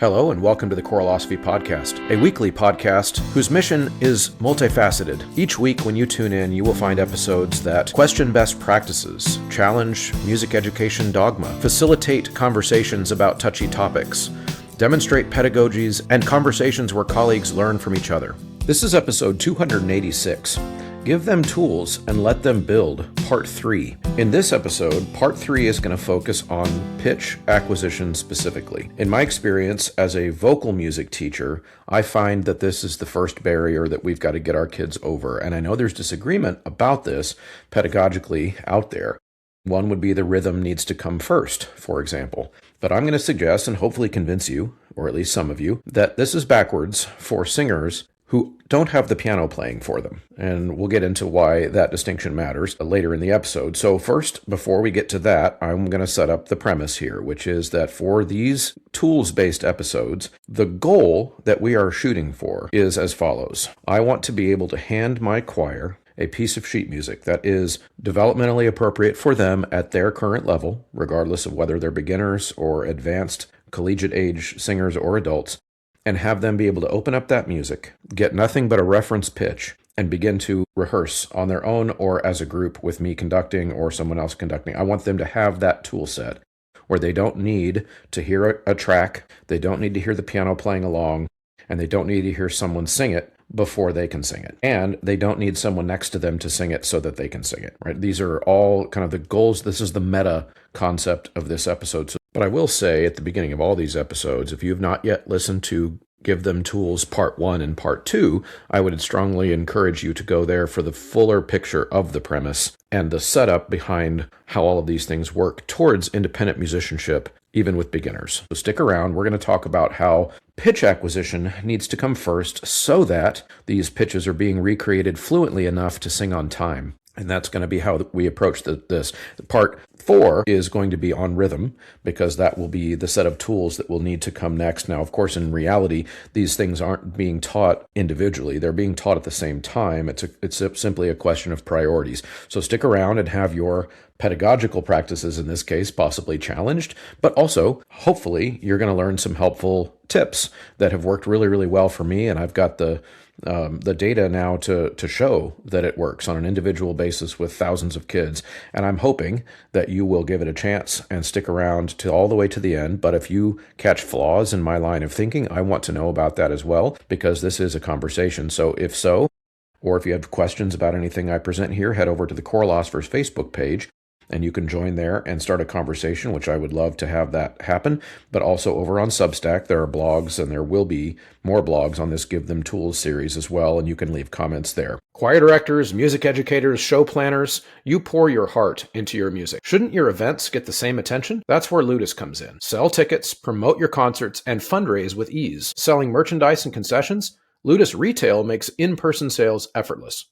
Hello and welcome to the Choralosophy Podcast, a weekly podcast whose mission is multifaceted. Each week when you tune in, you will find episodes that question best practices, challenge music education dogma, facilitate conversations about touchy topics, demonstrate pedagogies, and conversations where colleagues learn from each other. This is episode 286. Give them tools and let them build, part 3. In this episode, part 3 is going to focus on pitch acquisition specifically. In my experience as a vocal music teacher, I find that this is the first barrier that we've got to get our kids over. And I know there's disagreement about this pedagogically out there. One would be the rhythm needs to come first, for example. But I'm going to suggest and hopefully convince you, or at least some of you, that this is backwards for singers who don't have the piano playing for them. And we'll get into why that distinction matters later in the episode. So first, before we get to that, I'm going to set up the premise here, which is that for these tools-based episodes, the goal that we are shooting for is as follows. I want to be able to hand my choir a piece of sheet music that is developmentally appropriate for them at their current level, regardless of whether they're beginners or advanced collegiate age singers or adults, and have them be able to open up that music, get nothing but a reference pitch, and begin to rehearse on their own or as a group with me conducting or someone else conducting. I want them to have that tool set where they don't need to hear a track, they don't need to hear the piano playing along, and they don't need to hear someone sing it before they can sing it. And they don't need someone next to them to sing it so that they can sing it, right? These are all kind of the goals. This is the meta concept of this episode. But I will say at the beginning of all these episodes, if you have not yet listened to Give Them Tools Part 1 and Part 2, I would strongly encourage you to go there for the fuller picture of the premise and the setup behind how all of these things work towards independent musicianship, even with beginners. So stick around. We're going to talk about how pitch acquisition needs to come first so that these pitches are being recreated fluently enough to sing on time. And that's going to be how we approach this. Part 4 is going to be on rhythm, because that will be the set of tools that will need to come next. Now, of course, in reality, these things aren't being taught individually. They're being taught at the same time. It's simply a question of priorities. So stick around and have your pedagogical practices, in this case, possibly challenged, but also, hopefully, you're going to learn some helpful tips that have worked really, really well for me, and I've got the data now to show that it works on an individual basis with thousands of kids. And I'm hoping that you will give it a chance and stick around to all the way to the end. But if you catch flaws in my line of thinking, I want to know about that as well, because this is a conversation. So if so, or if you have questions about anything I present here, head over to the Choralosophers Facebook page, and you can join there and start a conversation, which I would love to have that happen. But also over on Substack, there are blogs, and there will be more blogs on this Give Them Tools series as well, and you can leave comments there. Choir directors, music educators, show planners, you pour your heart into your music. Shouldn't your events get the same attention? That's where Ludus comes in. Sell tickets, promote your concerts, and fundraise with ease. Selling merchandise and concessions? Ludus Retail makes in-person sales effortless.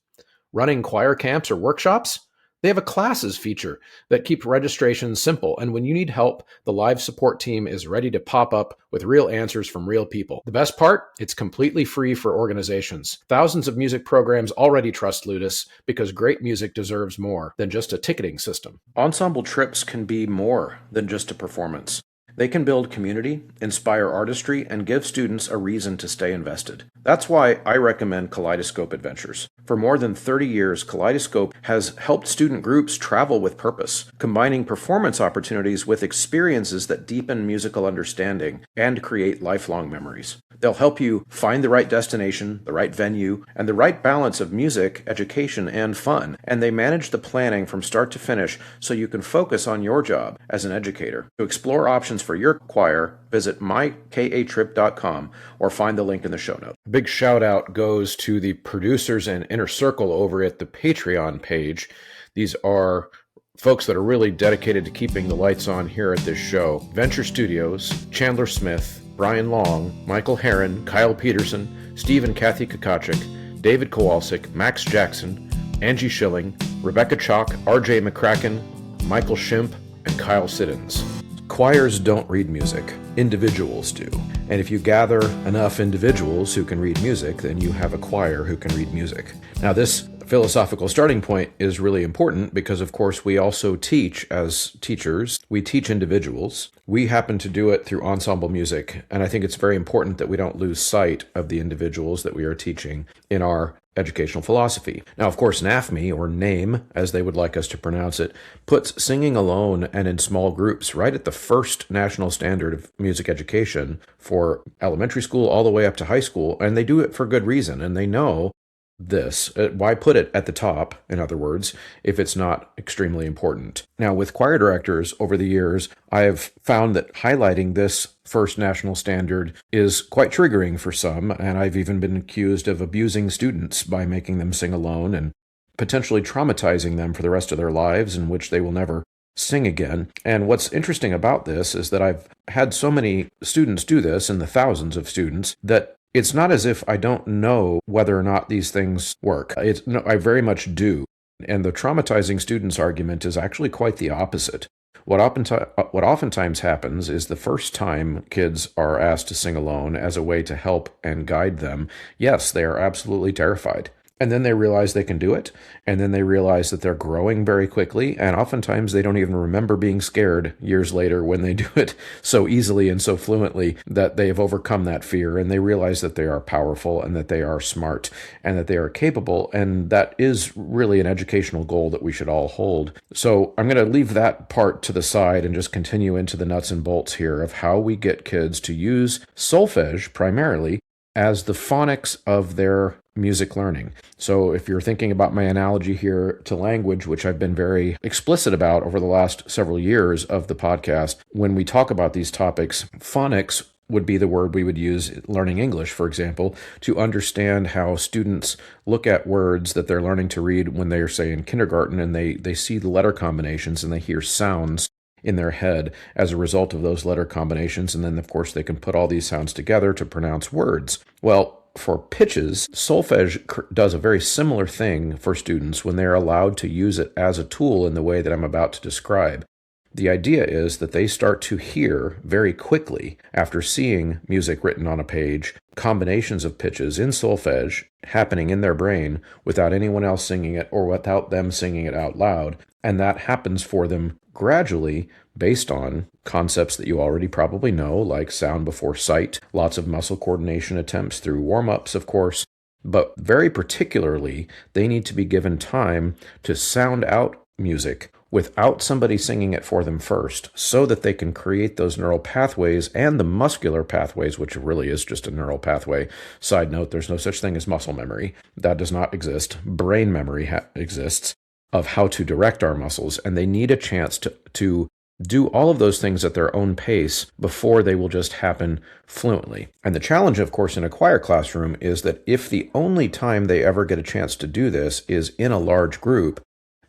Running choir camps or workshops? They have a classes feature that keeps registration simple, and when you need help, the live support team is ready to pop up with real answers from real people. The best part? It's completely free for organizations. Thousands of music programs already trust Ludus because great music deserves more than just a ticketing system. Ensemble trips can be more than just a performance. They can build community, inspire artistry, and give students a reason to stay invested. That's why I recommend Kaleidoscope Adventures. For more than 30 years, Kaleidoscope has helped student groups travel with purpose, combining performance opportunities with experiences that deepen musical understanding and create lifelong memories. They'll help you find the right destination, the right venue, and the right balance of music, education, and fun. And they manage the planning from start to finish so you can focus on your job as an educator. To explore options for your choir, visit mykatrip.com or find the link in the show notes. A big shout out goes to the producers and Inner Circle over at the Patreon page. These are folks that are really dedicated to keeping the lights on here at this show. Venture Studios, Chandler Smith, Brian Long, Michael Herron, Kyle Peterson, Steve and Kathy Kakachik, David Kowalczyk, Max Jackson, Angie Schilling, Rebecca Chalk, RJ McCracken, Michael Shimp, and Kyle Siddons. Choirs don't read music. Individuals do. And if you gather enough individuals who can read music, then you have a choir who can read music. Now, this philosophical starting point is really important because, of course, we also teach as teachers. We teach individuals. We happen to do it through ensemble music, and I think it's very important that we don't lose sight of the individuals that we are teaching in our educational philosophy. Now, of course, NAFME, or NAME, as they would like us to pronounce it, puts singing alone and in small groups right at the first national standard of music education for elementary school all the way up to high school, and they do it for good reason, and they know this. Why put it at the top, in other words, if it's not extremely important? Now, with choir directors over the years, I have found that highlighting this first national standard is quite triggering for some, and I've even been accused of abusing students by making them sing alone and potentially traumatizing them for the rest of their lives, in which they will never sing again. And what's interesting about this is that I've had so many students do this, and the thousands of students, that it's not as if I don't know whether or not these things work. No, I very much do. And the traumatizing students argument is actually quite the opposite. What oftentimes happens is the first time kids are asked to sing alone as a way to help and guide them, yes, they are absolutely terrified. And then they realize they can do it, and then they realize that they're growing very quickly, and oftentimes they don't even remember being scared years later when they do it so easily and so fluently that they have overcome that fear, and they realize that they are powerful and that they are smart and that they are capable, and that is really an educational goal that we should all hold. So I'm going to leave that part to the side and just continue into the nuts and bolts here of how we get kids to use solfege primarily as the phonics of their music learning. So if you're thinking about my analogy here to language, which I've been very explicit about over the last several years of the podcast, when we talk about these topics, phonics would be the word we would use learning English, for example, to understand how students look at words that they're learning to read when they are, say, in kindergarten, and they see the letter combinations and they hear sounds in their head as a result of those letter combinations. And then, of course, they can put all these sounds together to pronounce words. Well, for pitches, solfege does a very similar thing for students when they're allowed to use it as a tool in the way that I'm about to describe. The idea is that they start to hear very quickly, after seeing music written on a page, combinations of pitches in solfege happening in their brain without anyone else singing it or without them singing it out loud. And that happens for them gradually based on concepts that you already probably know, like sound before sight, lots of muscle coordination attempts through warm-ups, of course. But very particularly, they need to be given time to sound out music without somebody singing it for them first, so that they can create those neural pathways and the muscular pathways, which really is just a neural pathway. Side note, there's no such thing as muscle memory. That does not exist. Brain memory exists of how to direct our muscles, and they need a chance to do all of those things at their own pace before they will just happen fluently. And the challenge, of course, in a choir classroom is that if the only time they ever get a chance to do this is in a large group,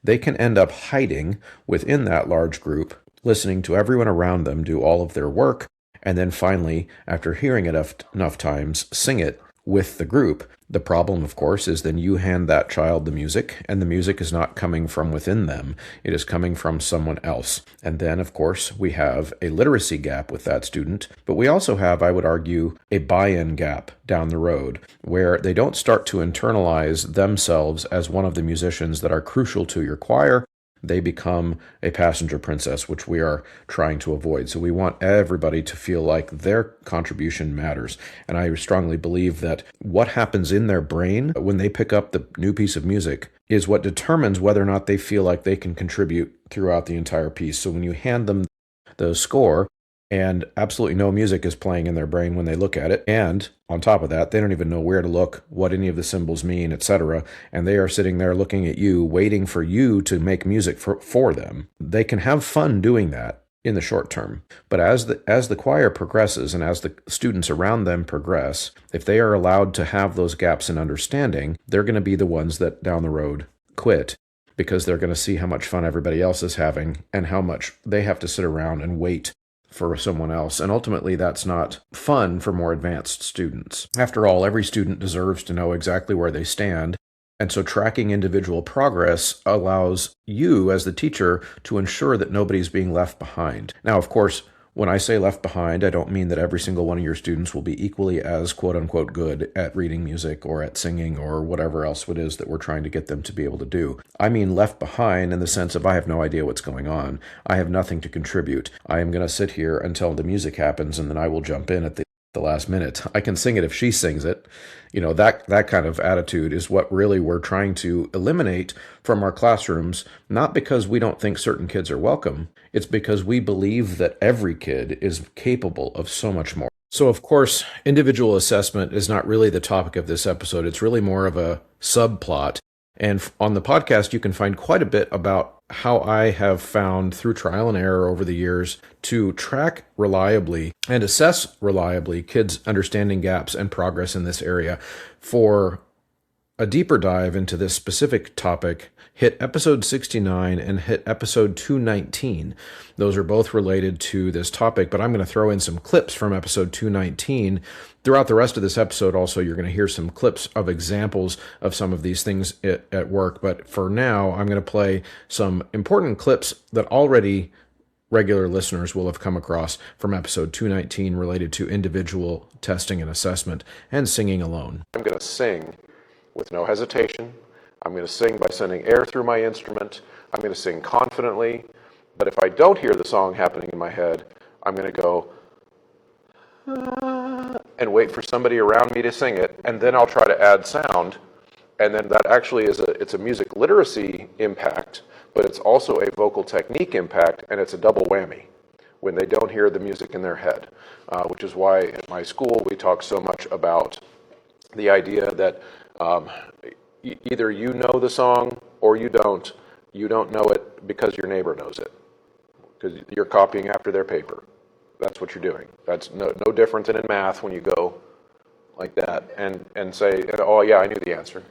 they can end up hiding within that large group, listening to everyone around them do all of their work, and then finally, after hearing it enough times, sing it with the group. The problem, of course, is then you hand that child the music, and the music is not coming from within them. It is coming from someone else. And then, of course, we have a literacy gap with that student, but we also have, I would argue, a buy-in gap down the road, where they don't start to internalize themselves as one of the musicians that are crucial to your choir. They become a passenger princess, which we are trying to avoid. So we want everybody to feel like their contribution matters. And I strongly believe that what happens in their brain when they pick up the new piece of music is what determines whether or not they feel like they can contribute throughout the entire piece. So when you hand them the score, and absolutely no music is playing in their brain when they look at it, and on top of that, they don't even know where to look, what any of the symbols mean, etc., and they are sitting there looking at you, waiting for you to make music for them. They can have fun doing that in the short term, but as the choir progresses and as the students around them progress, if they are allowed to have those gaps in understanding, they're going to be the ones that down the road quit, because they're going to see how much fun everybody else is having and how much they have to sit around and wait for someone else. And ultimately, that's not fun for more advanced students. After all, every student deserves to know exactly where they stand. And so tracking individual progress allows you as the teacher to ensure that nobody's being left behind. Now, of course, When I say left behind, I don't mean that every single one of your students will be equally as quote-unquote good at reading music or at singing or whatever else it is that we're trying to get them to be able to do. I mean left behind in the sense of I have no idea what's going on. I have nothing to contribute. I am going to sit here until the music happens, and then I will jump in at the last minute. I can sing it if she sings it. That kind of attitude is what really we're trying to eliminate from our classrooms, not because we don't think certain kids are welcome. It's because we believe that every kid is capable of so much more. So, of course, individual assessment is not really the topic of this episode. It's really more of a subplot. And on the podcast, you can find quite a bit about how I have found through trial and error over the years to track reliably and assess reliably kids' understanding gaps and progress in this area. For a deeper dive into this specific topic, hit episode 69 and hit episode 219. Those are both related to this topic, but I'm going to throw in some clips from episode 219. Throughout the rest of this episode, also, you're going to hear some clips of examples of some of these things at work. But for now, I'm going to play some important clips that already regular listeners will have come across from episode 219 related to individual testing and assessment and singing alone. I'm going to sing with no hesitation. I'm going to sing by sending air through my instrument. I'm going to sing confidently. But if I don't hear the song happening in my head, I'm going to go and wait for somebody around me to sing it, and then I'll try to add sound. And then that actually it's a music literacy impact, but it's also a vocal technique impact, and it's a double whammy when they don't hear the music in their head, which is why at my school we talk so much about the idea that either you know the song or you don't. You don't know it because your neighbor knows it, because you're copying after their paper. That's what you're doing. That's no different than in math when you go like that and say, oh yeah, I knew the answer,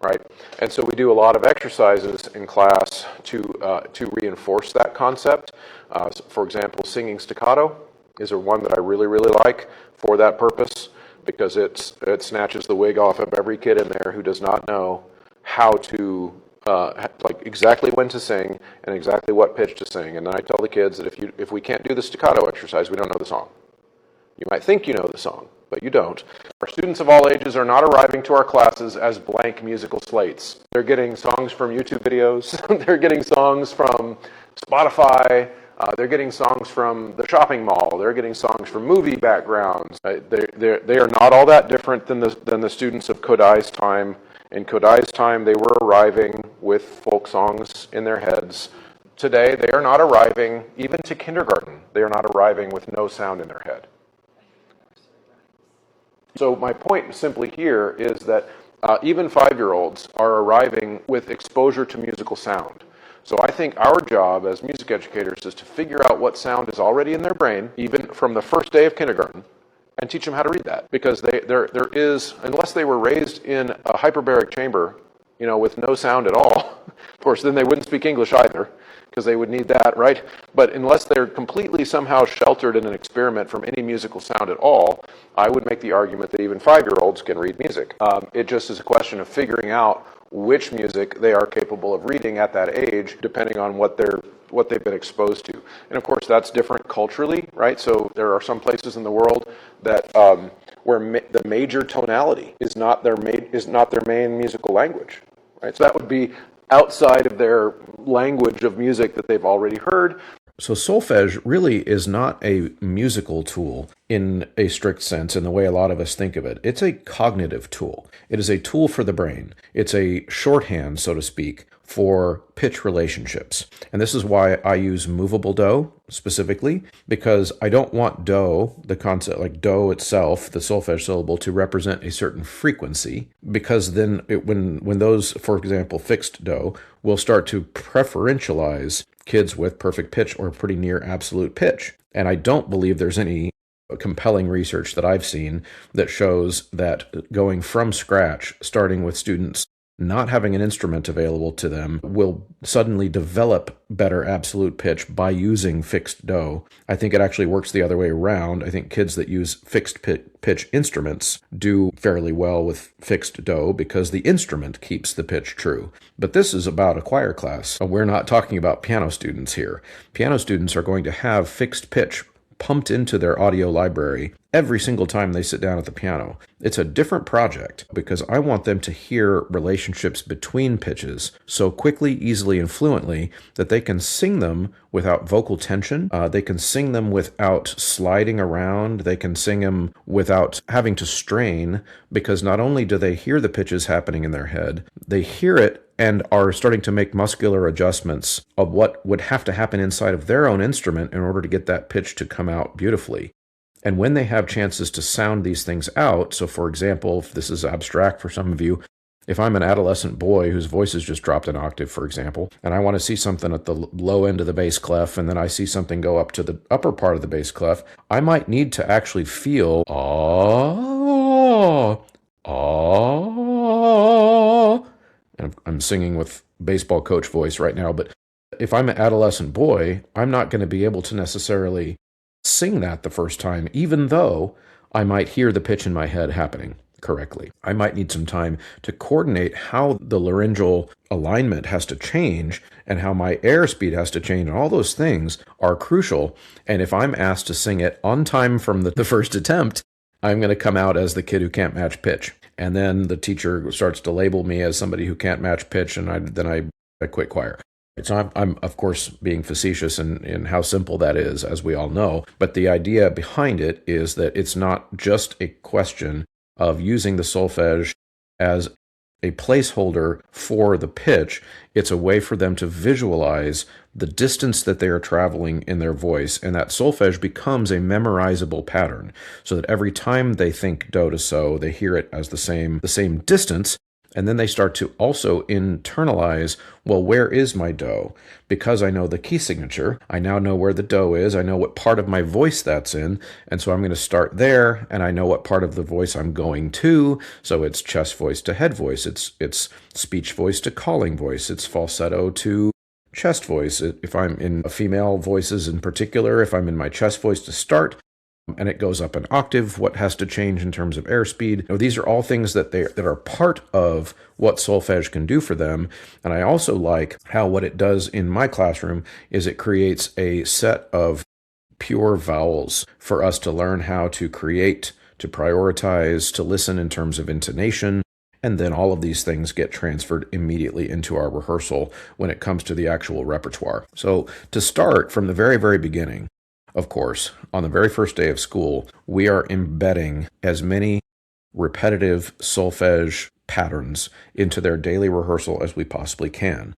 right? And so we do a lot of exercises in class to reinforce that concept. For example, singing staccato is one that I really, really like for that purpose, because it snatches the wig off of every kid in there who does not know how to like exactly when to sing and exactly what pitch to sing. And then I tell the kids that if we can't do the staccato exercise, we don't know the song. You might think you know the song, but you don't. Our students of all ages are not arriving to our classes as blank musical slates. They're getting songs from YouTube videos. They're getting songs from Spotify. They're getting songs from the shopping mall. They're getting songs from movie backgrounds. They are not all that different than the students of Kodai's time. In Kodai's time, they were arriving with folk songs in their heads. Today, they are not arriving, even to kindergarten, they are not arriving with no sound in their head. So my point simply here is that even 5-year-olds are arriving with exposure to musical sound. So I think our job as music educators is to figure out what sound is already in their brain, even from the first day of kindergarten, and teach them how to read that. Because there is, unless they were raised in a hyperbaric chamber, with no sound at all, of course, then they wouldn't speak English either, because they would need that, right? But unless they're completely somehow sheltered in an experiment from any musical sound at all, I would make the argument that even 5-year-olds can read music. It just is a question of figuring out which music they are capable of reading at that age, depending on what they've been exposed to. And of course, that's different culturally, right? So there are some places in the world that where the major tonality is not their main musical language, right? So that would be outside of their language of music that they've already heard. So solfege really is not a musical tool in a strict sense in the way a lot of us think of it. It's a cognitive tool. It is a tool for the brain. It's a shorthand, so to speak, for pitch relationships. And this is why I use movable do specifically, because I don't want do, the concept like do itself, the solfege syllable, to represent a certain frequency, because then when those, for example, fixed do, will start to preferentialize kids with perfect pitch or pretty near absolute pitch. And I don't believe there's any compelling research that I've seen that shows that going from scratch, starting with students not having an instrument available to them, will suddenly develop better absolute pitch by using fixed do. I think it actually works the other way around. I think kids that use fixed pitch instruments do fairly well with fixed do because the instrument keeps the pitch true. But this is about a choir class. We're not talking about piano students here. Piano students are going to have fixed pitch pumped into their audio library every single time they sit down at the piano. It's a different project because I want them to hear relationships between pitches so quickly, easily, and fluently that they can sing them without vocal tension. They can sing them without sliding around. They can sing them without having to strain, because not only do they hear the pitches happening in their head, they hear it and are starting to make muscular adjustments of what would have to happen inside of their own instrument in order to get that pitch to come out beautifully. And when they have chances to sound these things out, so for example, if this is abstract for some of you, if I'm an adolescent boy whose voice has just dropped an octave, for example, and I want to see something at the low end of the bass clef, and then I see something go up to the upper part of the bass clef, I might need to actually feel, and I'm singing with baseball coach voice right now, but if I'm an adolescent boy, I'm not going to be able to necessarily sing that the first time, even though I might hear the pitch in my head happening correctly. I might need some time to coordinate how the laryngeal alignment has to change and how my airspeed has to change, and all those things are crucial. And if I'm asked to sing it on time from the first attempt, I'm going to come out as the kid who can't match pitch. And then the teacher starts to label me as somebody who can't match pitch, and I quit choir. So I'm of course, being facetious in how simple that is, as we all know. But the idea behind it is that it's not just a question of using the solfege as a placeholder for the pitch. It's a way for them to visualize the distance that they are traveling in their voice, and that solfege becomes a memorizable pattern, so that every time they think do to so, they hear it as the same distance. And then they start to also internalize, well, where is my do? Because I know the key signature, I now know where the do is, I know what part of my voice that's in, and so I'm going to start there, and I know what part of the voice I'm going to, so it's chest voice to head voice, it's speech voice to calling voice, it's falsetto to chest voice. If I'm in female voices in particular, if I'm in my chest voice to start, and it goes up an octave, what has to change in terms of airspeed. These are all things that are part of what solfege can do for them. And I also like how what it does in my classroom is it creates a set of pure vowels for us to learn how to create, to prioritize, to listen in terms of intonation. And then all of these things get transferred immediately into our rehearsal when it comes to the actual repertoire. So to start from the very, very beginning, of course, on the very first day of school, we are embedding as many repetitive solfege patterns into their daily rehearsal as we possibly can.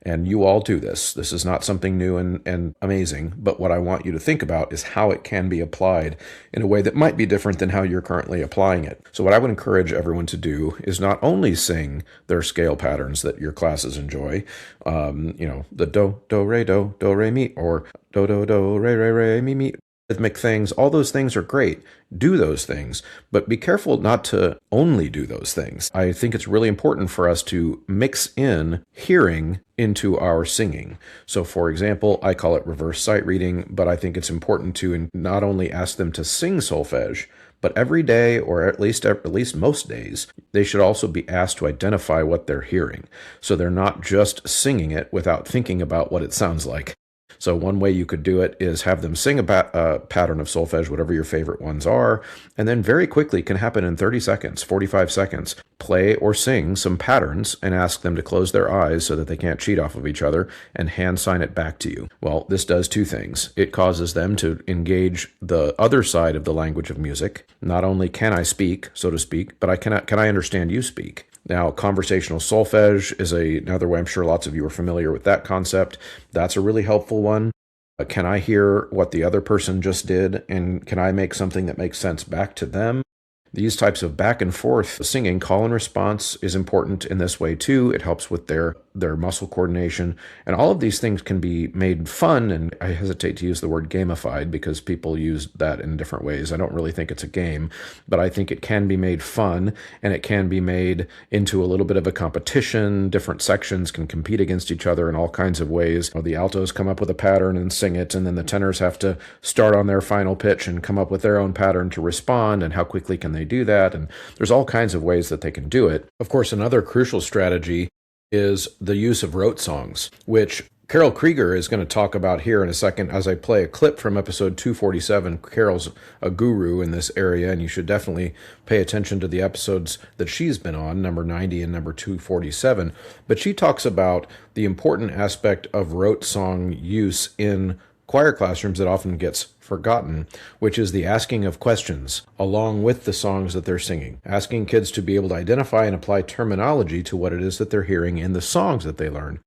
And you all do this. This is not something new and amazing, but what I want you to think about is how it can be applied in a way that might be different than how you're currently applying it. So what I would encourage everyone to do is not only sing their scale patterns that your classes enjoy, the do, re, mi, or do, re, mi, mi, rhythmic things, all those things are great. Do those things, but be careful not to only do those things. I think it's really important for us to mix in hearing into our singing. So for example, I call it reverse sight reading, but I think it's important to not only ask them to sing solfege, but every day, or at least most days, they should also be asked to identify what they're hearing. So they're not just singing it without thinking about what it sounds like. So one way you could do it is have them sing a pattern of solfege, whatever your favorite ones are, and then very quickly, can happen in 30 seconds, 45 seconds, play or sing some patterns and ask them to close their eyes so that they can't cheat off of each other and hand sign it back to you. Well, this does two things. It causes them to engage the other side of the language of music. Not only can I speak, so to speak, but can I understand you speak? Now, conversational solfege is another way. I'm sure lots of you are familiar with that concept. That's a really helpful one. Can I hear what the other person just did, and can I make something that makes sense back to them? These types of back and forth singing, call and response, is important in this way too. It helps with their muscle coordination. And all of these things can be made fun, and I hesitate to use the word gamified because people use that in different ways. I don't really think it's a game, but I think it can be made fun, and it can be made into a little bit of a competition. Different sections can compete against each other in all kinds of ways. The altos come up with a pattern and sing it, and then the tenors have to start on their final pitch and come up with their own pattern to respond, and how quickly can they do that? And there's all kinds of ways that they can do it. Of course, another crucial strategy is the use of rote songs, which Carol Krueger is going to talk about here in a second as I play a clip from episode 247. Carol's a guru in this area, and you should definitely pay attention to the episodes that she's been on, number 90 and number 247. But she talks about the important aspect of rote song use in choir classrooms that often gets forgotten, which is the asking of questions along with the songs that they're singing. Asking kids to be able to identify and apply terminology to what it is that they're hearing in the songs that they learn.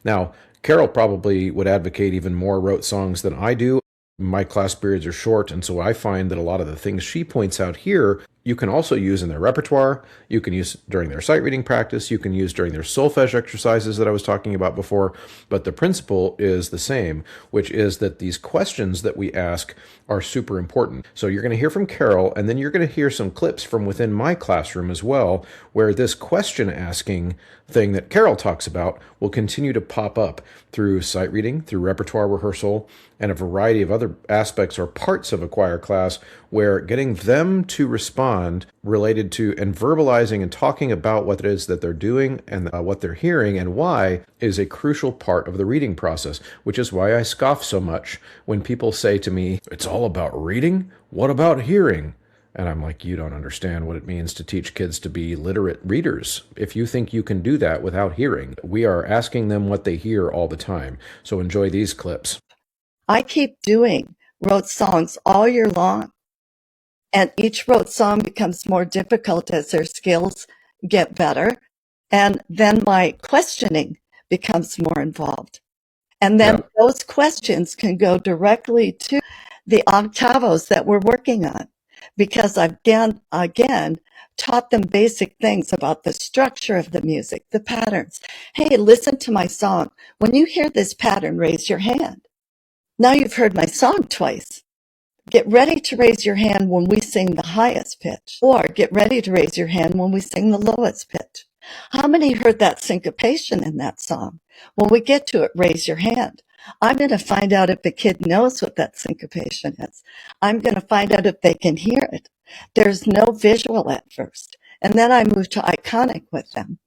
Now, Carol probably would advocate even more rote songs than I do. My class periods are short, and so I find that a lot of the things she points out here you can also use in their repertoire, you can use during their sight reading practice, you can use during their solfège exercises that I was talking about before, but the principle is the same, which is that these questions that we ask are super important. So you're going to hear from Carol, and then you're going to hear some clips from within my classroom as well, where this question asking thing that Carol talks about will continue to pop up through sight reading, through repertoire rehearsal, and a variety of other aspects or parts of a choir class where getting them to respond related to and verbalizing and talking about what it is that they're doing and what they're hearing and why is a crucial part of the reading process, which is why I scoff so much when people say to me, it's all about reading? What about hearing? And I'm like, you don't understand what it means to teach kids to be literate readers. If you think you can do that without hearing, we are asking them what they hear all the time. So enjoy these clips. I keep doing rote songs all year long, and each rote song becomes more difficult as their skills get better, and then my questioning becomes more involved. And then those questions can go directly to the octavos that we're working on, because I've again taught them basic things about the structure of the music, the patterns. Hey, listen to my song. When you hear this pattern, raise your hand. Now you've heard my song twice. Get ready to raise your hand when we sing the highest pitch, or get ready to raise your hand when we sing the lowest pitch. How many heard that syncopation in that song? When we get to it, raise your hand. I'm going to find out if the kid knows what that syncopation is. I'm going to find out if they can hear it. There's no visual at first. And then I move to iconic with them.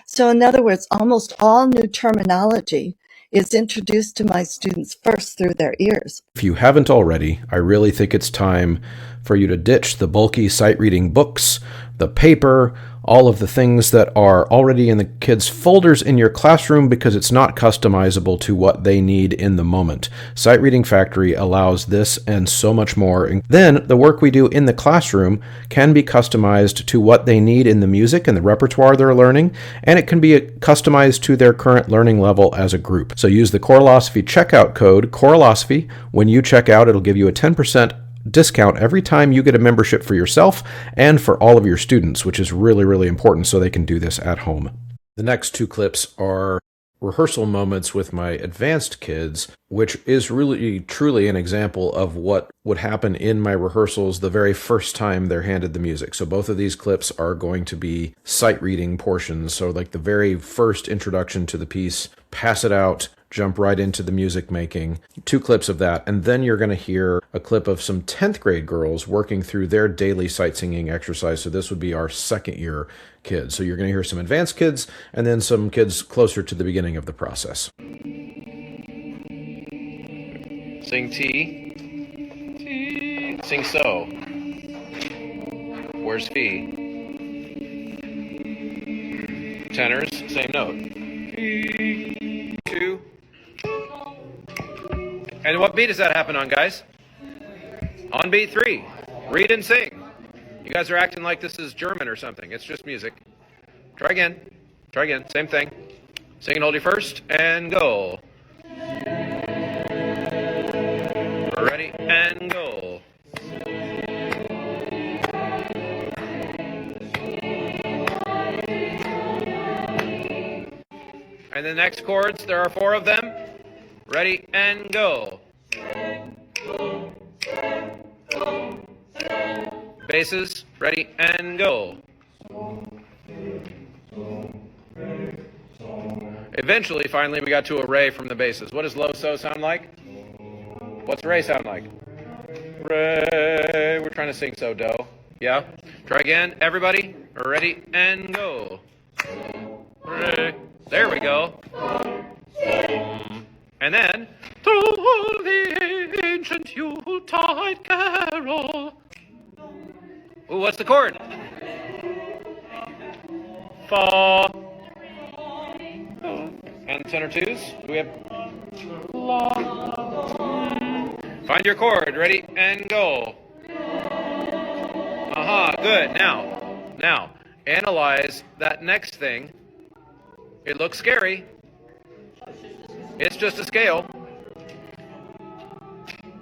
So in other words, almost all new terminology is introduced to my students first through their ears. If you haven't already, I really think it's time for you to ditch the bulky sight reading books, the paper, all of the things that are already in the kids' folders in your classroom because it's not customizable to what they need in the moment. Sight Reading Factory allows this and so much more. And then the work we do in the classroom can be customized to what they need in the music and the repertoire they're learning, and it can be customized to their current learning level as a group. So use the Choralosophy checkout code, Choralosophy. When you check out, it'll give you a 10% discount every time you get a membership for yourself and for all of your students, which is really, really important so they can do this at home. The next two clips are rehearsal moments with my advanced kids, which is really, truly an example of what would happen in my rehearsals the very first time they're handed the music. So both of these clips are going to be sight reading portions. So like the very first introduction to the piece, pass it out, jump right into the music making, two clips of that, and then you're going to hear a clip of some 10th grade girls working through their daily sight singing exercise. So this would be our second year kids. So you're going to hear some advanced kids and then some kids closer to the beginning of the process. Sing T. T. Sing so. Where's Fee? Tenors, same note. Fee. 2. And what beat does that happen on, guys? On beat 3. Read and sing. You guys are acting like this is German or something. It's just music. Try again. Try again. Same thing. Sing and hold your first, and go. Ready, and go. And the next chords, there are 4 of them. Ready, and go. Basses, ready, and go. Eventually, finally, we got to a re from the basses. What does low so sound like? What's re sound like? Re. We're trying to sing so do. Yeah? Try again. Everybody, ready, and go. Re. There we go. And then, through the ancient Yuletide carol. Ooh, what's the chord? Fa. And tenor twos. Do we have La? Find your chord. Ready and go. Good. Now, analyze that next thing. It looks scary. It's just a scale.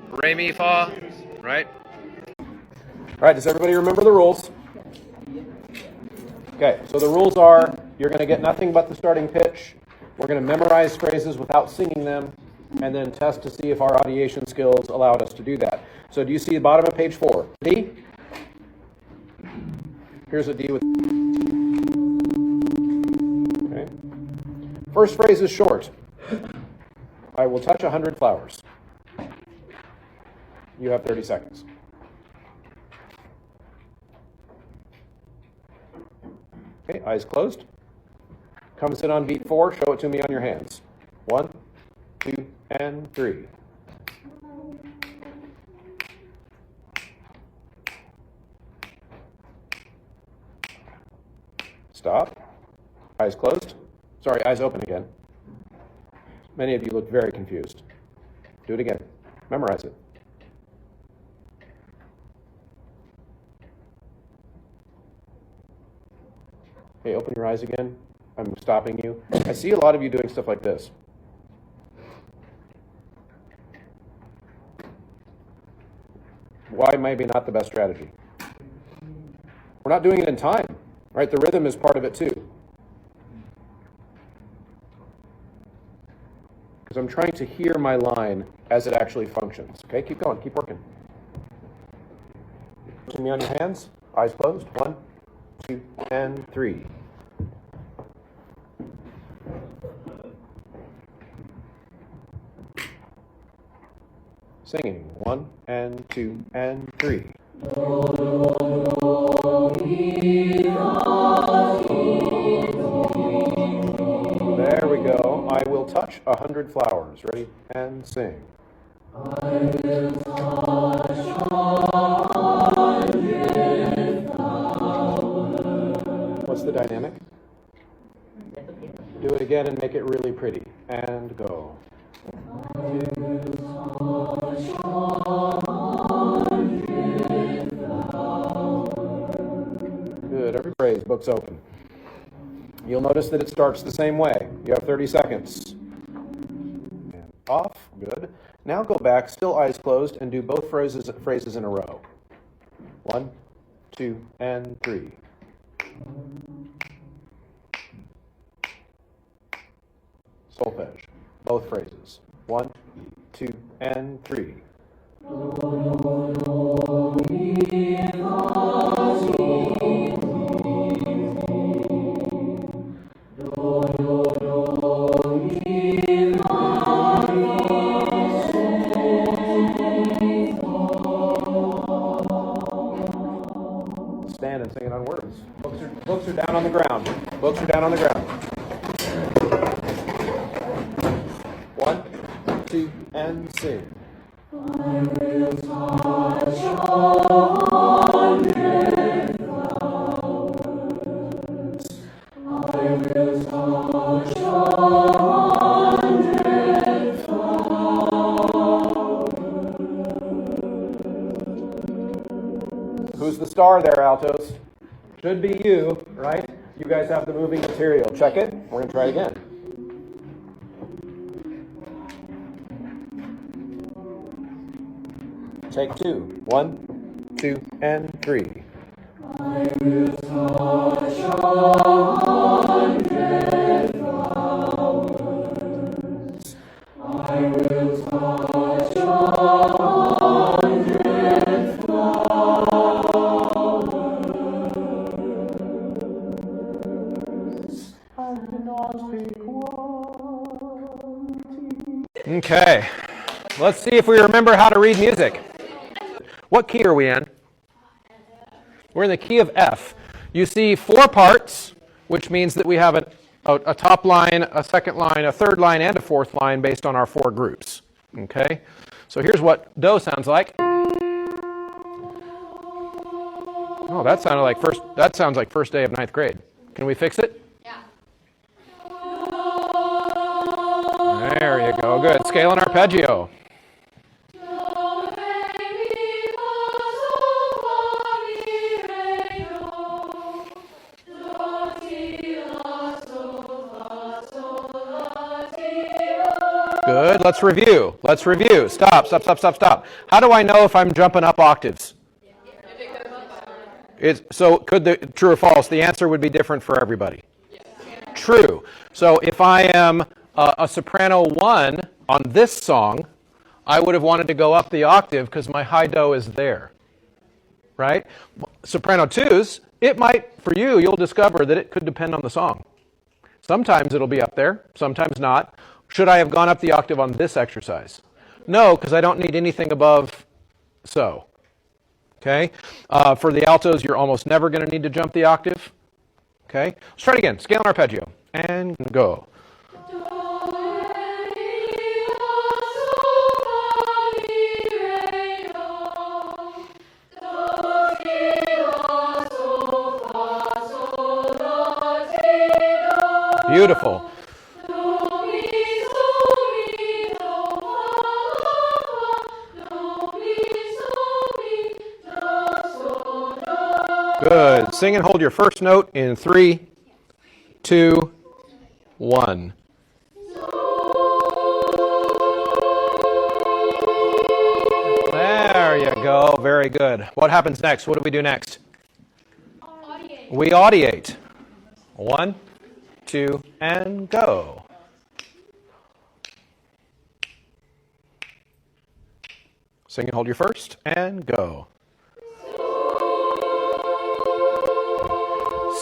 Re, mi, fa, right? All right, does everybody remember the rules? Okay, so the rules are you're going to get nothing but the starting pitch. We're going to memorize phrases without singing them, and then test to see if our audiation skills allowed us to do that. So do you see the bottom of page 4? D? Here's a D with... Okay. First phrase is short. I will touch 100 flowers. You have 30 seconds. Okay, eyes closed. Comes in on beat 4. Show it to me on your hands. 1, 2, and 3. Stop. Eyes closed. Sorry, eyes open again. Many of you look very confused. Do it again. Memorize it. Okay, open your eyes again. I'm stopping you. I see a lot of you doing stuff like this. Why maybe not the best strategy? We're not doing it in time, right? The rhythm is part of it too. Because I'm trying to hear my line as it actually functions. Okay, keep going, keep working. Put me on your hands, eyes closed. 1, 2, and 3. Singing 1 and 2 and 3. There we go. I will touch 100 flowers. Ready? And sing. I will touch 100 flowers. What's the dynamic? Do it again and make it really pretty. And go. I will touch 100 flowers. Good. Every phrase, book's open. You'll notice that it starts the same way. You have 30 seconds. And off. Good. Now go back, still eyes closed, and do both phrases in a row. 1, 2, and 3. Solfége. Both phrases. 1, 2, and 3. Stand and sing it on words. Books are down on the ground. Books are down on the ground. 1, 2, and sing. I will touch 100 flowers. I will touch 100 flowers. Who's the star there, altos? Should be you, right? You guys have the moving material. Check it. We're going to try it again. Take 2. 1, 2, and 3. I will touch 100 flowers. I will touch 100 flowers. I cannot speak one. Okay. Let's see if we remember how to read music. What key are we in? We're in the key of F. You see 4 parts, which means that we have a top line, a second line, a third line, and a fourth line based on our 4 groups. Okay? So here's what do sounds like. Oh, that sounds like first day of 9th grade. Can we fix it? Yeah. There you go. Good. Scale and arpeggio. Good. Let's review. Stop. How do I know if I'm jumping up octaves? So could the true or false? The answer would be different for everybody. True. So if I am a soprano 1 on this song, I would have wanted to go up the octave because my high do is there. Right? Soprano 2s, it might, for you, you'll discover that it could depend on the song. Sometimes it'll be up there, sometimes not. Should I have gone up the octave on this exercise? No, because I don't need anything above so. Okay? For the altos, you're almost never going to need to jump the octave. Okay? Let's try it again. Scale and arpeggio. And go. Beautiful. Good. Sing and hold your first note in 3, 2, 1. There you go. Very good. What happens next? What do we do next? Audiate. We audiate. 1, 2, and go. Sing and hold your first, and go.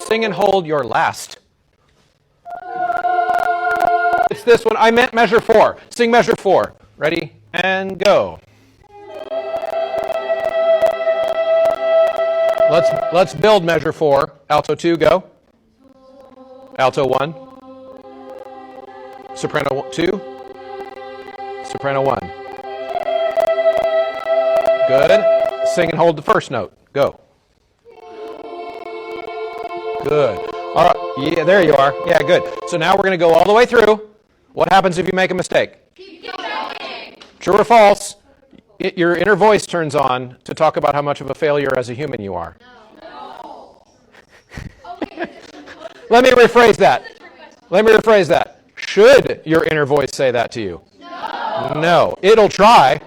Sing and hold your last. It's this one. I meant measure 4. Sing measure 4. Ready? And go. Let's build measure 4. Alto 2, go. Alto 1. Soprano 2. Soprano 1. Good. Sing and hold the first note. Go. Good. All right. Yeah, there you are. Yeah, good. So now we're going to go all the way through. What happens if you make a mistake? Keep going. True or false? Your inner voice turns on to talk about how much of a failure as a human you are. No. Let me rephrase that. Should your inner voice say that to you? No. It'll try.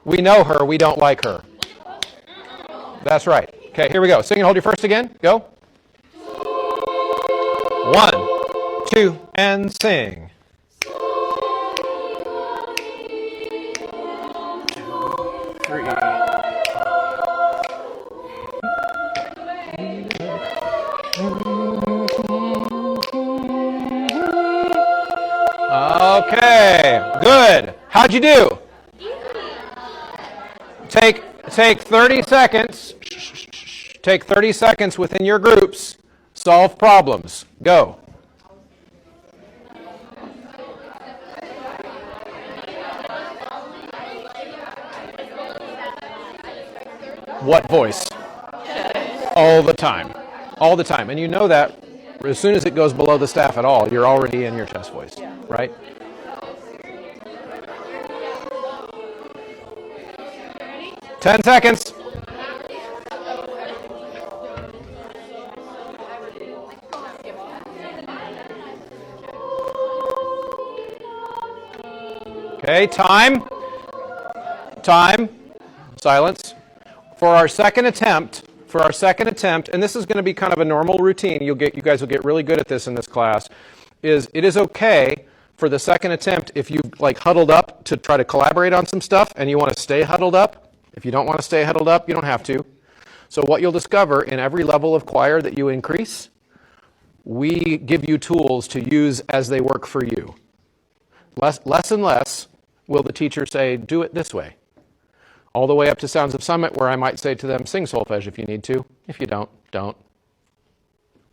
We know her. We don't like her. That's right. Okay, here we go. Sing and hold your first again. Go. 1, 2, and sing. 2, 3. Okay, good. How'd you do? Take 30 seconds. Take 30 seconds within your groups. Solve problems. Go. What voice? All the time. All the time. And you know that as soon as it goes below the staff at all, you're already in your chest voice, right? Ready? 10 seconds. Okay, time. Silence. For our second attempt, and this is going to be kind of a normal routine. You guys will get really good at this in this class. It is okay for the second attempt if you huddled up to try to collaborate on some stuff and you want to stay huddled up. If you don't want to stay huddled up, you don't have to. So what you'll discover in every level of choir that you increase, we give you tools to use as they work for you. Less and less will the teacher say, do it this way. All the way up to Sounds of Summit, where I might say to them, sing solfege if you need to. If you don't, don't.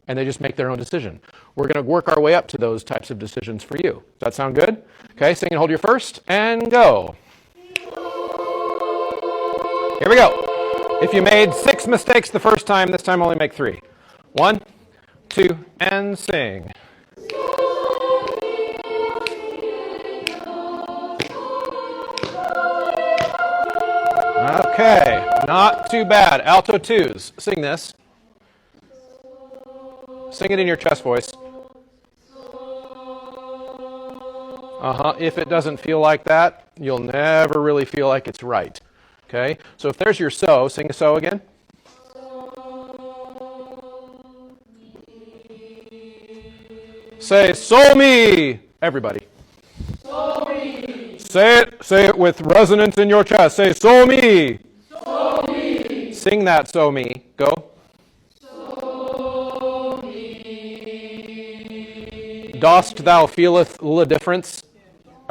and they just make their own decision. We're going to work our way up to those types of decisions for you. Does that sound good? Okay, sing and hold your first, and go. Here we go. If you made 6 mistakes the first time, this time only make 3. 1, 2, and sing. Okay, not too bad. Alto 2s, sing this. Sing it in your chest voice. If it doesn't feel like that, you'll never really feel like it's right. Okay, so if there's your so, sing a so again. Say so me, everybody. So me. Say it with resonance in your chest. Say so me. So me. Sing that so me. Go. So me. Dost thou feeleth the difference?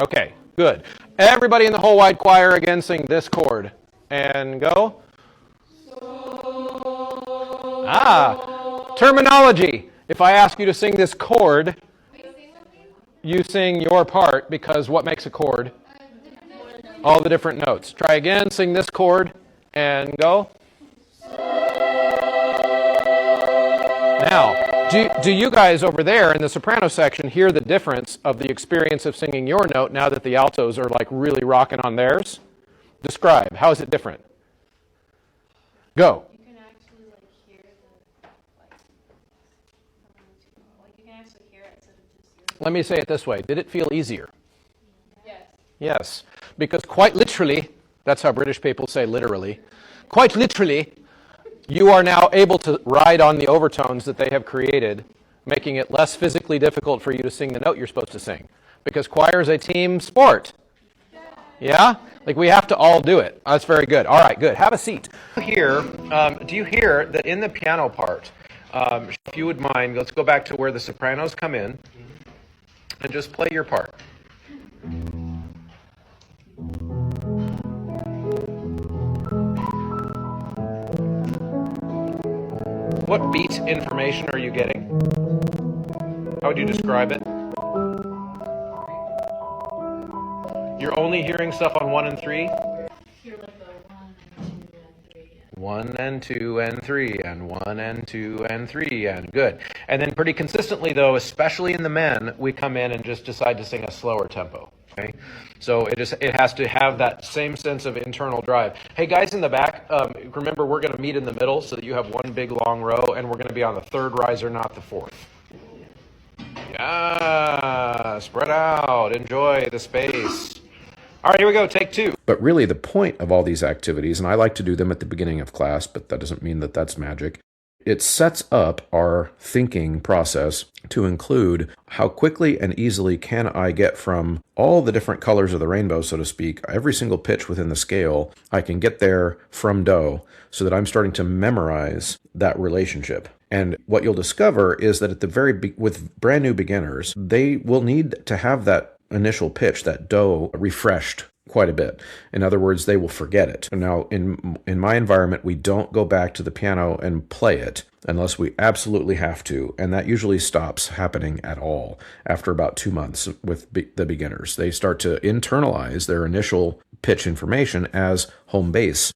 Okay, good. Everybody in the whole wide choir again sing this chord. And go. Terminology. If I ask you to sing this chord, you sing your part, because what makes a chord? All the different notes. Try again, sing this chord, and go. Now, do you guys over there in the soprano section hear the difference of the experience of singing your note now that the altos are like really rocking on theirs? Describe. How is it different? Go. You can actually hear you can actually hear it instead of just Let me say it this way. Did it feel easier? Yes. Yes. Because quite literally, that's how British people say literally, quite literally, you are now able to ride on the overtones that they have created, making it less physically difficult for you to sing the note you're supposed to sing. Because choir is a team sport. Yeah? Like we have to all do it. That's very good. All right, good. Have a seat. Do you hear that in the piano part, if you would mind, let's go back to where the sopranos come in and just play your part. What beat information are you getting? How would you describe it? You're only hearing stuff on 1 and 3? Hear like the 1 and 2 and 3 and 1 and 2 and 3 and good. And then pretty consistently though, especially in the men, we come in and just decide to sing a slower tempo. Okay? So it has to have that same sense of internal drive. Hey guys in the back, remember we're going to meet in the middle so that you have one big long row, and we're going to be on the third riser, not the fourth. Yeah, spread out, enjoy the space. All right, here we go, take 2. But really the point of all these activities, and I like to do them at the beginning of class, but that doesn't mean that that's magic. It sets up our thinking process to include how quickly and easily can I get from all the different colors of the rainbow, so to speak, every single pitch within the scale, I can get there from do, so that I'm starting to memorize that relationship. And what you'll discover is that at the with brand new beginners, they will need to have that initial pitch, that do, refreshed quite a bit. In other words, they will forget it. Now, in my environment, we don't go back to the piano and play it unless we absolutely have to, and that usually stops happening at all after about 2 months with the beginners. They start to internalize their initial pitch information as home base.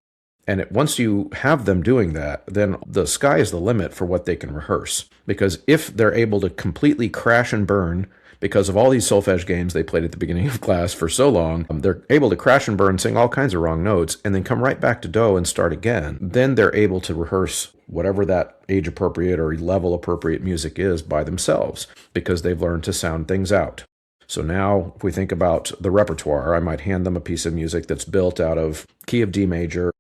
And once you have them doing that, then the sky is the limit for what they can rehearse. Because if they're able to completely crash and burn, because of all these solfege games they played at the beginning of class for so long, they're able to crash and burn, sing all kinds of wrong notes, and then come right back to do and start again. Then they're able to rehearse whatever that age-appropriate or level-appropriate music is by themselves, because they've learned to sound things out. So now, if we think about the repertoire, I might hand them a piece of music that's built out of key of D major,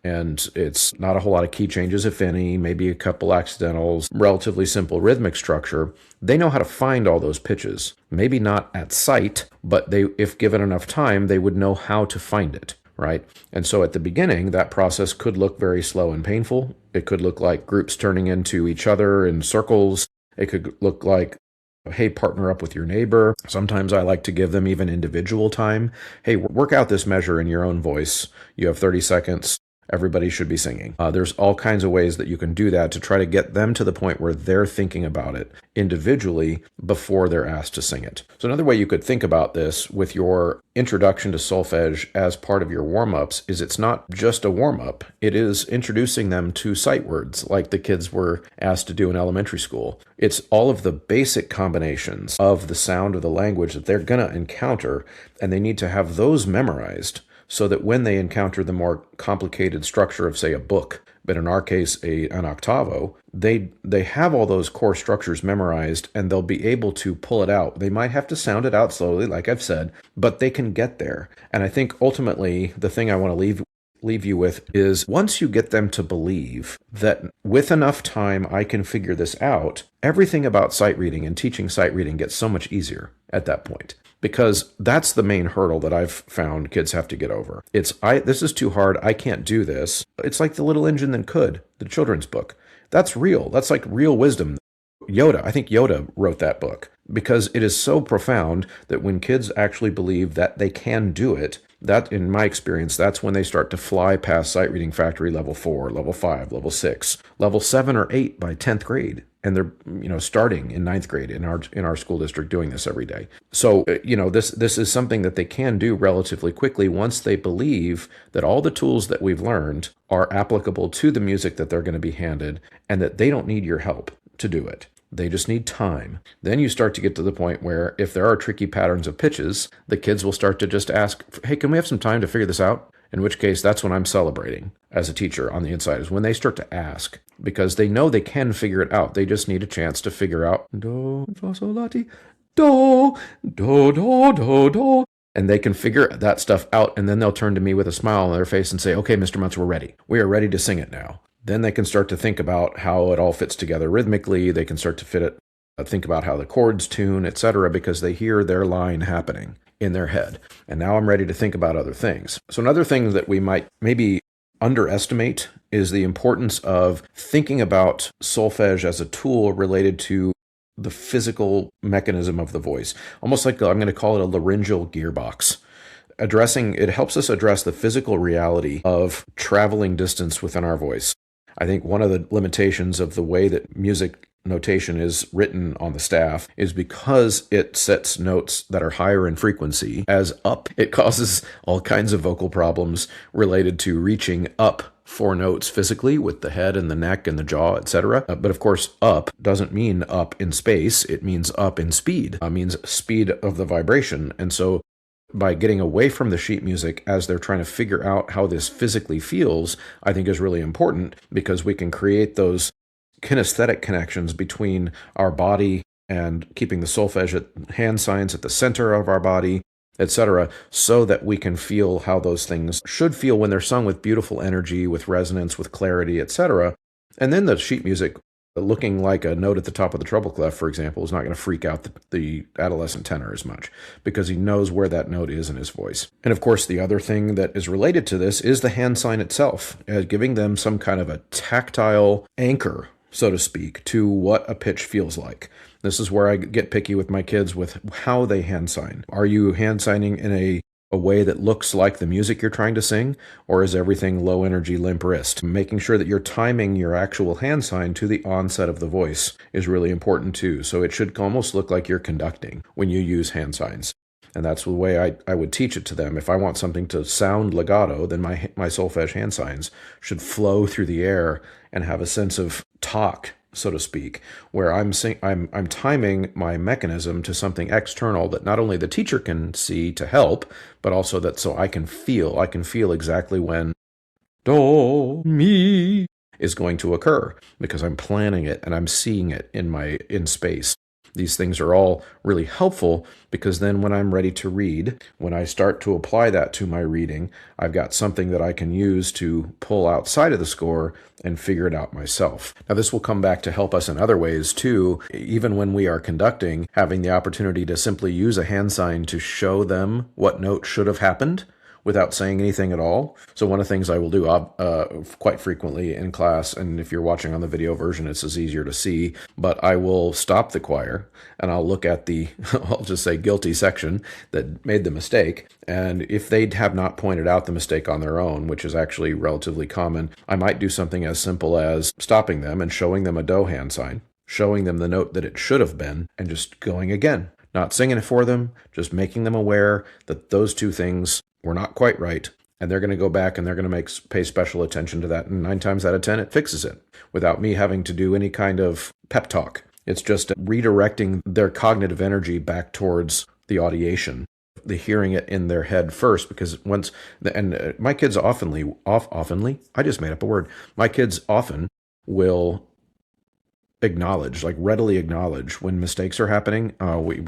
and it's not a whole lot of key changes, if any, maybe a couple accidentals, relatively simple rhythmic structure. They know how to find all those pitches. Maybe not at sight, but if given enough time, they would know how to find it, right? And so at the beginning, that process could look very slow and painful. It could look like groups turning into each other in circles. It could look like, hey, partner up with your neighbor. Sometimes I like to give them even individual time. Hey, work out this measure in your own voice. You have 30 seconds. everybody should be singing. There's all kinds of ways that you can do that to try to get them to the point where they're thinking about it individually before they're asked to sing it. So another way you could think about this with your introduction to solfege as part of your warm-ups is it's not just a warm-up. It is introducing them to sight words like the kids were asked to do in elementary school. It's all of the basic combinations of the sound of the language that they're going to encounter, and they need to have those memorized so that when they encounter the more complicated structure of, say, a book, but in our case, an octavo, they have all those core structures memorized, and they'll be able to pull it out. They might have to sound it out slowly, like I've said, but they can get there. And I think ultimately the thing I want to leave you with is once you get them to believe that with enough time I can figure this out, everything about sight reading and teaching sight reading gets so much easier at that point. Because that's the main hurdle that I've found kids have to get over. This is too hard, I can't do this. It's like The Little Engine That Could, the children's book. That's real. That's like real wisdom. I think Yoda wrote that book because it is so profound that when kids actually believe that they can do it, that, in my experience, that's when they start to fly past sight reading factory level 4, level 5, level 6, level 7 or 8 by 10th grade. And they're, starting in 9th grade in our school district doing this every day. So, this is something that they can do relatively quickly once they believe that all the tools that we've learned are applicable to the music that they're going to be handed and that they don't need your help to do it. They just need time. Then you start to get to the point where if there are tricky patterns of pitches, the kids will start to just ask, hey, can we have some time to figure this out? In which case, that's when I'm celebrating as a teacher on the inside, is when they start to ask, because they know they can figure it out. They just need a chance to figure out do, fa, sol, la, ti, do, do, do, do, do. And they can figure that stuff out, and then they'll turn to me with a smile on their face and say, okay, Mr. Muntz, we're ready. We are ready to sing it now. Then they can start to think about how it all fits together rhythmically. They can start to think about how the chords tune, etc., because they hear their line happening in their head. And now I'm ready to think about other things. So another thing that we might maybe underestimate is the importance of thinking about solfege as a tool related to the physical mechanism of the voice. Almost like I'm going to call it a laryngeal gearbox. It helps us address the physical reality of traveling distance within our voice. I think one of the limitations of the way that music notation is written on the staff is because it sets notes that are higher in frequency as up. It causes all kinds of vocal problems related to reaching up for notes physically with the head and the neck and the jaw, etc. But of course, up doesn't mean up in space. It means up in speed. It means speed of the vibration. And so by getting away from the sheet music as they're trying to figure out how this physically feels, I think is really important because we can create those kinesthetic connections between our body and keeping the solfege hand signs at the center of our body, etc., so that we can feel how those things should feel when they're sung with beautiful energy, with resonance, with clarity, etc. And then the sheet music, looking like a note at the top of the treble clef, for example, is not going to freak out the adolescent tenor as much because he knows where that note is in his voice. And of course, the other thing that is related to this is the hand sign itself, giving them some kind of a tactile anchor, so to speak, to what a pitch feels like. This is where I get picky with my kids with how they hand sign. Are you hand signing in a way that looks like the music you're trying to sing, or is everything low energy, limp wrist? Making sure that you're timing your actual hand sign to the onset of the voice is really important too. So it should almost look like you're conducting when you use hand signs. And that's the way I would teach it to them. If I want something to sound legato, then my solfege hand signs should flow through the air and have a sense of talk, so to speak, where I'm timing my mechanism to something external that not only the teacher can see to help, but also that so I can feel exactly when do, mi is going to occur because I'm planning it and I'm seeing it in space. These things are all really helpful because then when I'm ready to read, when I start to apply that to my reading, I've got something that I can use to pull outside of the score and figure it out myself. Now, this will come back to help us in other ways too. Even when we are conducting, having the opportunity to simply use a hand sign to show them what note should have happened without saying anything at all. So one of the things I will do quite frequently in class, and if you're watching on the video version, it's easier to see, but I will stop the choir and I'll look at the, I'll just say guilty section that made the mistake. And if they have not pointed out the mistake on their own, which is actually relatively common, I might do something as simple as stopping them and showing them a do hand sign, showing them the note that it should have been, and just going again. Not singing it for them, just making them aware that those two things were not quite right. And they're going to go back and they're going to pay special attention to that. And 9 times out of 10, it fixes it without me having to do any kind of pep talk. It's just redirecting their cognitive energy back towards the audiation, the hearing it in their head first, because my kids oftenly, I just made up a word. My kids often will readily acknowledge when mistakes are happening. We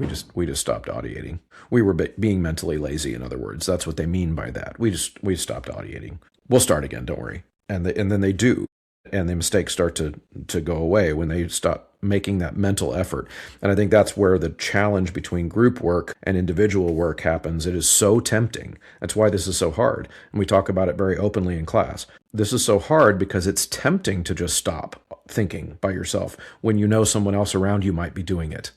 just stopped audiating. We were being mentally lazy. In other words, that's what they mean by that. We stopped audiating. We'll start again. Don't worry. And then they do, and the mistakes start to go away when they stop making that mental effort. And I think that's where the challenge between group work and individual work happens. It is so tempting. That's why this is so hard. And we talk about it very openly in class. This is so hard because it's tempting to just stop thinking by yourself when you know someone else around you might be doing it.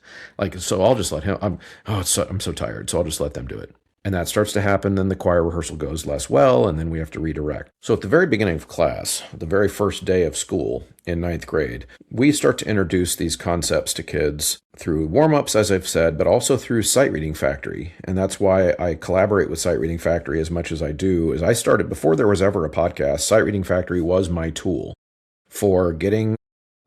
So I'll just let him, I'm so tired, so I'll just let them do it. And that starts to happen, then the choir rehearsal goes less well, and then we have to redirect. So at the very beginning of class, the very first day of school in 9th grade, we start to introduce these concepts to kids through warm-ups, as I've said, but also through Sight Reading Factory. And that's why I collaborate with Sight Reading Factory as much as I do. As I started, before there was ever a podcast, Sight Reading Factory was my tool for getting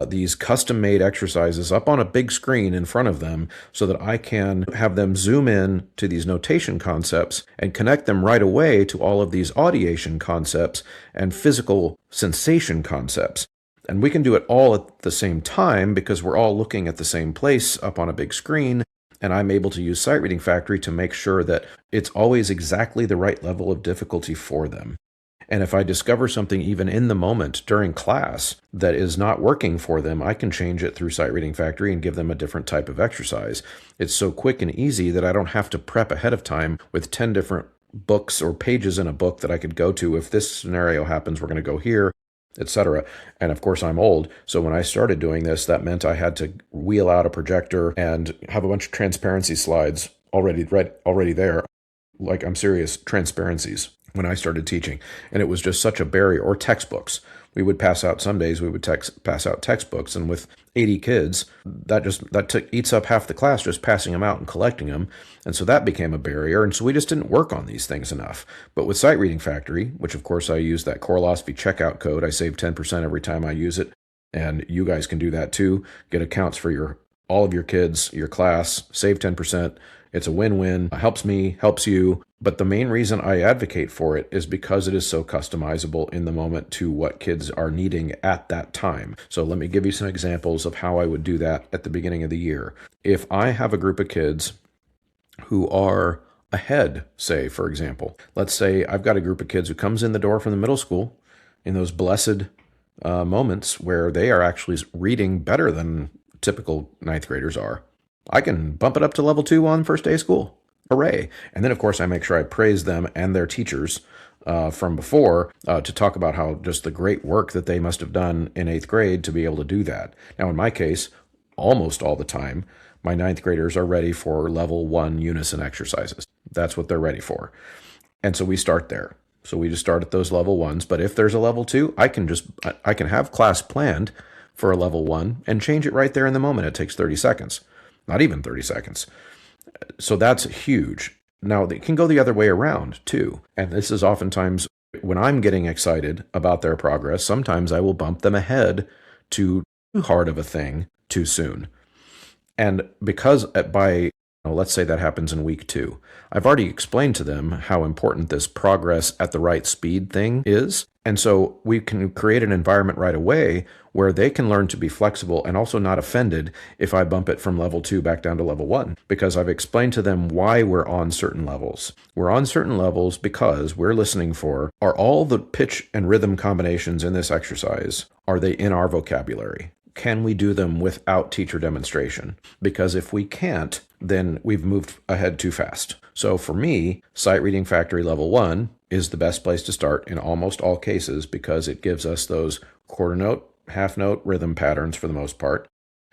these custom-made exercises up on a big screen in front of them so that I can have them zoom in to these notation concepts and connect them right away to all of these audiation concepts and physical sensation concepts. And we can do it all at the same time because we're all looking at the same place up on a big screen, and I'm able to use Sight Reading Factory to make sure that it's always exactly the right level of difficulty for them. And if I discover something even in the moment during class that is not working for them, I can change it through Sight Reading Factory and give them a different type of exercise. It's so quick and easy that I don't have to prep ahead of time with 10 different books or pages in a book that I could go to. If this scenario happens, we're going to go here, etc. And of course, I'm old. So when I started doing this, that meant I had to wheel out a projector and have a bunch of transparency slides already there. Like, I'm serious, transparencies when I started teaching. And it was just such a barrier. Or textbooks. We would pass out, some days we would pass out textbooks, and with 80 kids, that eats up half the class just passing them out and collecting them. And so that became a barrier. And so we just didn't work on these things enough. But with Sight Reading Factory, which of course I use that Corolosophy checkout code, I save 10% every time I use it. And you guys can do that too. Get accounts for all of your kids, your class, save 10%. It's a win-win. It helps me, helps you. But the main reason I advocate for it is because it is so customizable in the moment to what kids are needing at that time. So let me give you some examples of how I would do that at the beginning of the year. If I have a group of kids who are ahead, say, for example, let's say I've got a group of kids who comes in the door from the middle school in those blessed moments where they are actually reading better than typical 9th graders are. I can bump it up to level 2 on first day of school. Hooray. And then, of course, I make sure I praise them and their teachers from before to talk about how just the great work that they must have done in 8th grade to be able to do that. Now, in my case, almost all the time, my 9th graders are ready for level 1 unison exercises. That's what they're ready for. And so we start there. So we just start at those level 1s. But if there's a level 2, I can have class planned for a level 1 and change it right there in the moment. It takes 30 seconds. Not even 30 seconds. So that's huge. Now, it can go the other way around, too. And this is oftentimes when I'm getting excited about their progress, sometimes I will bump them ahead to too hard of a thing too soon. And because let's say that happens in week 2, I've already explained to them how important this progress at the right speed thing is. And so we can create an environment right away where they can learn to be flexible and also not offended if I bump it from level 2 back down to level 1, because I've explained to them why we're on certain levels. We're on certain levels because we're listening for, are all the pitch and rhythm combinations in this exercise, are they in our vocabulary? Can we do them without teacher demonstration? Because if we can't, then we've moved ahead too fast. So for me, Sight Reading Factory level 1 is the best place to start in almost all cases because it gives us those quarter note, half note rhythm patterns for the most part.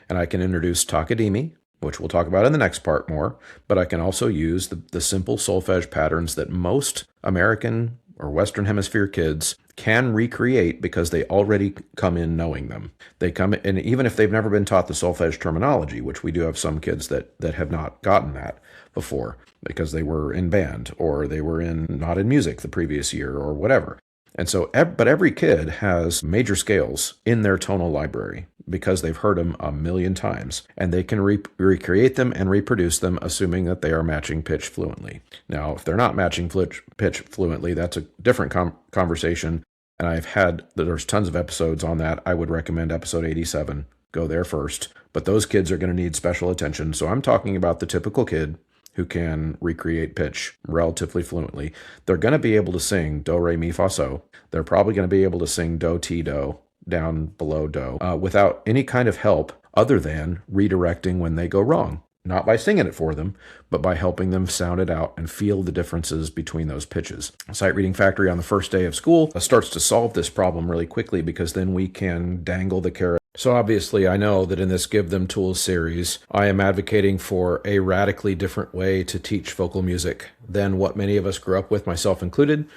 And I can introduce Takadimi, which we'll talk about in the next part more, but I can also use the simple solfege patterns that most American or Western Hemisphere kids can recreate because they already come in knowing them. They come in, even if they've never been taught the solfege terminology, which we do have some kids that have not gotten that before because they were in band or they were not in music the previous year or whatever. And so, but every kid has major scales in their tonal library because they've heard them a million times, and they can recreate them and reproduce them, assuming that they are matching pitch fluently. Now, if they're not matching pitch fluently, that's a different conversation, and there's tons of episodes on that. I would recommend episode 87. Go there first. But those kids are going to need special attention. So I'm talking about the typical kid who can recreate pitch relatively fluently. They're going to be able to sing do, re, mi, fa, so. They're probably going to be able to sing do, ti, do, down below do, without any kind of help other than redirecting when they go wrong. Not by singing it for them, but by helping them sound it out and feel the differences between those pitches. Sight Reading Factory on the first day of school starts to solve this problem really quickly because then we can dangle the carrot. So obviously I know that in this Give Them Tools series, I am advocating for a radically different way to teach vocal music than what many of us grew up with, myself included,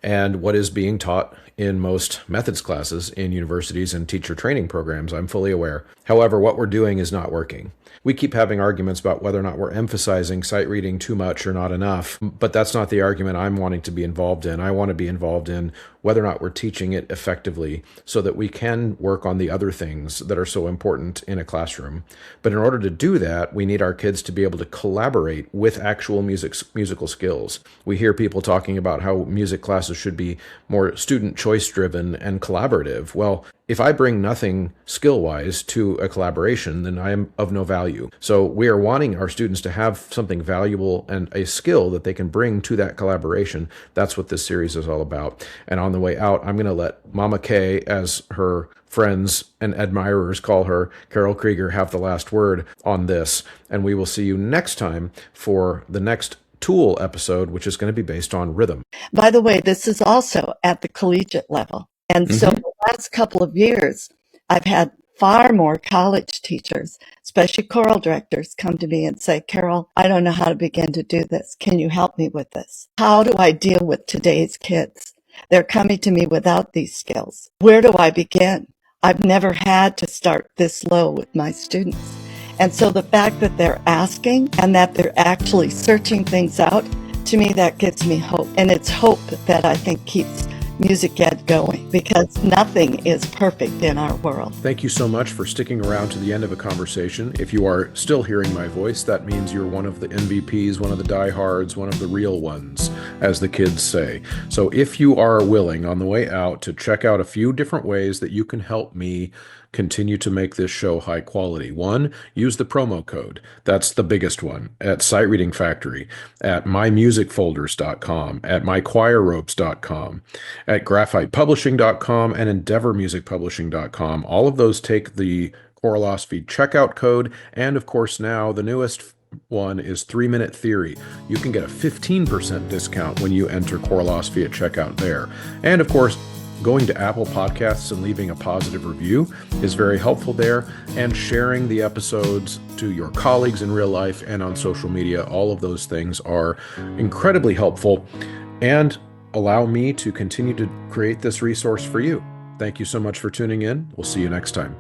and what is being taught in most methods classes in universities and teacher training programs. I'm fully aware. However, what we're doing is not working. We keep having arguments about whether or not we're emphasizing sight reading too much or not enough, but that's not the argument I'm wanting to be involved in. I want to be involved in whether or not we're teaching it effectively so that we can work on the other things that are so important in a classroom. But in order to do that, we need our kids to be able to collaborate with actual musical skills. We hear people talking about how music classes should be more student choice driven and collaborative. Well, if I bring nothing skill-wise to a collaboration, then I am of no value. So we are wanting our students to have something valuable and a skill that they can bring to that collaboration. That's what this series is all about. And on the way out, I'm going to let Mama Kay, as her friends and admirers call her, Carol Krueger, have the last word on this. And we will see you next time for the next tool episode, which is going to be based on rhythm. By the way, this is also at the collegiate level. And so the last couple of years, I've had far more college teachers, especially choral directors, come to me and say, Carol, I don't know how to begin to do this. Can you help me with this? How do I deal with today's kids? They're coming to me without these skills. Where do I begin? I've never had to start this low with my students. And so the fact that they're asking and that they're actually searching things out, to me, that gives me hope. And it's hope that I think keeps music ed going, because nothing is perfect in our world. Thank you so much for sticking around to the end of a conversation. If you are still hearing my voice, that means you're one of the MVPs, one of the diehards, one of the real ones, as the kids say. So if you are willing on the way out to check out a few different ways that you can help me continue to make this show high quality. One, use the promo code. That's the biggest one. At Sight Reading Factory, at mymusicfolders.com, at mychoirropes.com, at graphitepublishing.com, and endeavormusicpublishing.com. All of those take the Choralosophy checkout code. And of course, now the newest one is 3-Minute Theory. You can get a 15% discount when you enter Choralosophy at checkout there. And of course, going to Apple Podcasts and leaving a positive review is very helpful there, and sharing the episodes to your colleagues in real life and on social media. All of those things are incredibly helpful and allow me to continue to create this resource for you. Thank you so much for tuning in. We'll see you next time.